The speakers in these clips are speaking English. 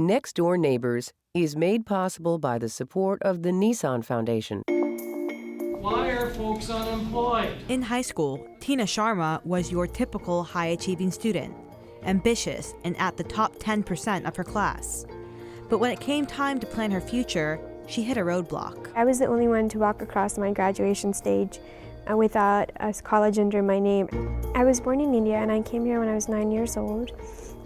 Next Door Neighbors is made possible by the support of the Nissan Foundation. Why are folks unemployed? In high school, Tina Sharma was your typical high-achieving student, ambitious and at the top 10% of her class. But when it came time to plan her future, she hit a roadblock. I was the only one to walk across my graduation stage without a college under my name. I was born in India and I came here when I was 9 years old.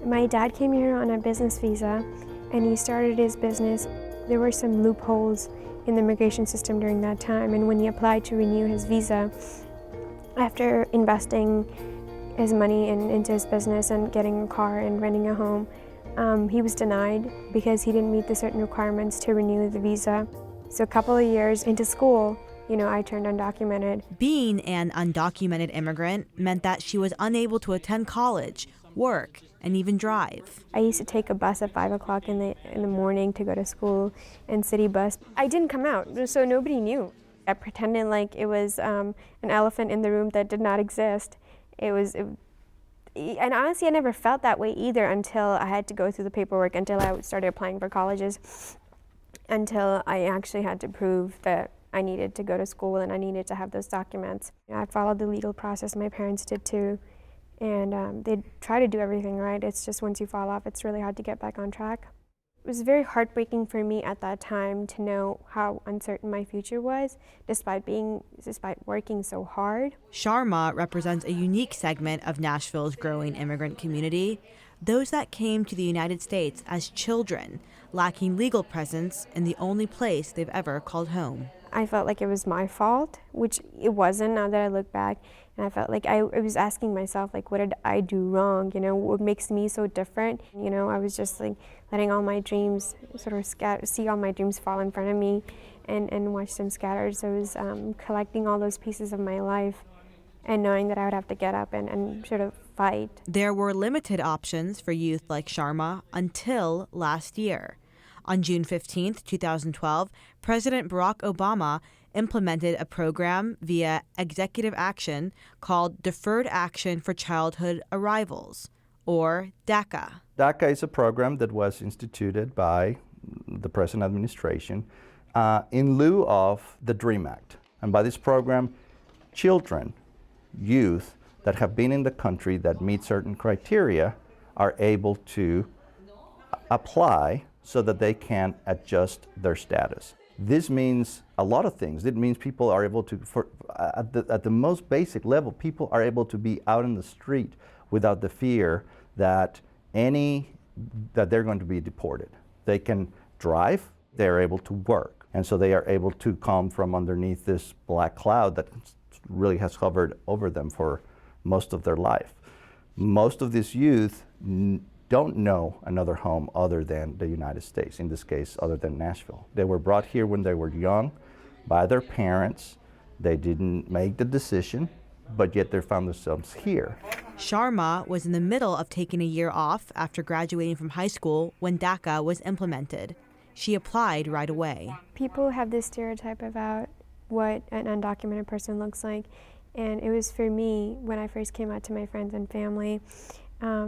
My dad came here on a business visa and he started his business. There were some loopholes in the immigration system during that time, and when he applied to renew his visa, after investing his money into his business and getting a car and renting a home, he was denied because he didn't meet the certain requirements to renew the visa. So a couple of years into school, I turned undocumented. Being an undocumented immigrant meant that she was unable to attend college, work, and even drive. I used to take a bus at 5 o'clock in the morning to go to school, and city bus. I didn't come out, so nobody knew. I pretended like it was an elephant in the room that did not exist. And honestly, I never felt that way either until I had to go through the paperwork, until I started applying for colleges, until I actually had to prove that I needed to go to school and I needed to have those documents. I followed the legal process, my parents did too, and they try to do everything right. It's just once you fall off, it's really hard to get back on track. It was very heartbreaking for me at that time to know how uncertain my future was, despite working so hard. Sharma represents a unique segment of Nashville's growing immigrant community, those that came to the United States as children, lacking legal presence in the only place they've ever called home. I felt like it was my fault, which it wasn't now that I look back. And I felt like I was asking myself, like, what did I do wrong? What makes me so different? I was just like letting all my dreams sort of see all my dreams fall in front of me and watch them scattered. So it was collecting all those pieces of my life and knowing that I would have to get up and sort of fight. There were limited options for youth like Sharma until last year. On June 15, 2012, President Barack Obama implemented a program via executive action called Deferred Action for Childhood Arrivals, or DACA. DACA is a program that was instituted by the present administration in lieu of the DREAM Act. And by this program, children, youth that have been in the country that meet certain criteria are able to apply so that they can adjust their status. This means a lot of things. It means people are able to, at the most basic level, people are able to be out in the street without the fear that they're going to be deported. They can drive, they're able to work, and so they are able to come from underneath this black cloud that really has hovered over them for most of their life. Most of this youth don't know another home other than the United States, in this case, other than Nashville. They were brought here when they were young by their parents. They didn't make the decision, but yet they found themselves here. Sharma was in the middle of taking a year off after graduating from high school when DACA was implemented. She applied right away. People have this stereotype about what an undocumented person looks like, and it was for me, when I first came out to my friends and family,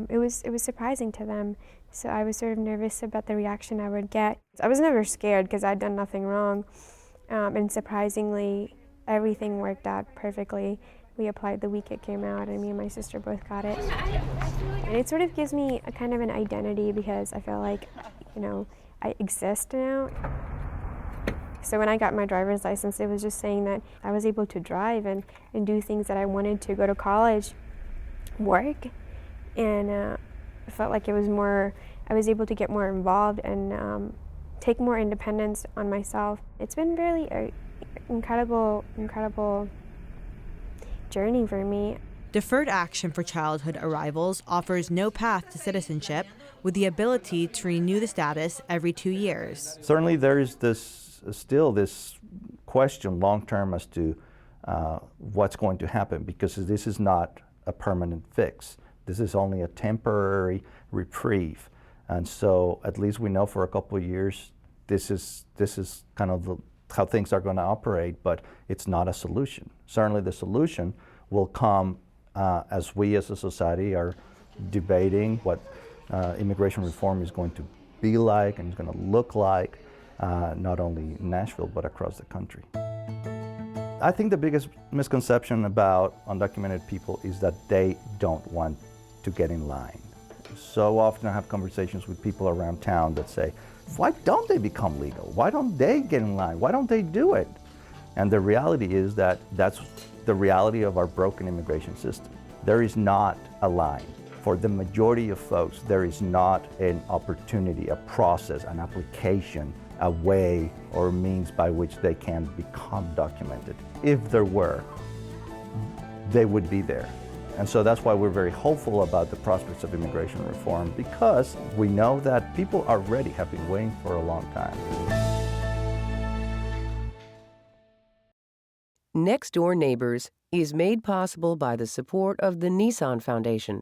it was surprising to them. So I was sort of nervous about the reaction I would get. I was never scared because I'd done nothing wrong. And surprisingly, everything worked out perfectly. We applied the week it came out, and me and my sister both got it. And it sort of gives me a kind of an identity because I feel like, I exist now. So when I got my driver's license, it was just saying that I was able to drive and do things that I wanted to, go to college, work. And I felt like I was able to get more involved and take more independence on myself. It's been really an incredible journey for me. Deferred Action for Childhood Arrivals offers no path to citizenship with the ability to renew the status every 2 years. Certainly there is still this question long-term as to what's going to happen, because this is not a permanent fix. This is only a temporary reprieve. And so at least we know for a couple of years this is kind of how things are going to operate, but it's not a solution. Certainly the solution will come as we as a society are debating what immigration reform is going to be like and it's going to look like, not only in Nashville, but across the country. I think the biggest misconception about undocumented people is that they don't want to get in line. So often I have conversations with people around town that say, why don't they become legal? Why don't they get in line? Why don't they do it? And the reality is that that's the reality of our broken immigration system. There is not a line. For the majority of folks, there is not an opportunity, a process, an application, a way or means by which they can become documented. If there were, they would be there. And so that's why we're very hopeful about the prospects of immigration reform, because we know that people already have been waiting for a long time. Next Door Neighbors is made possible by the support of the Nissan Foundation.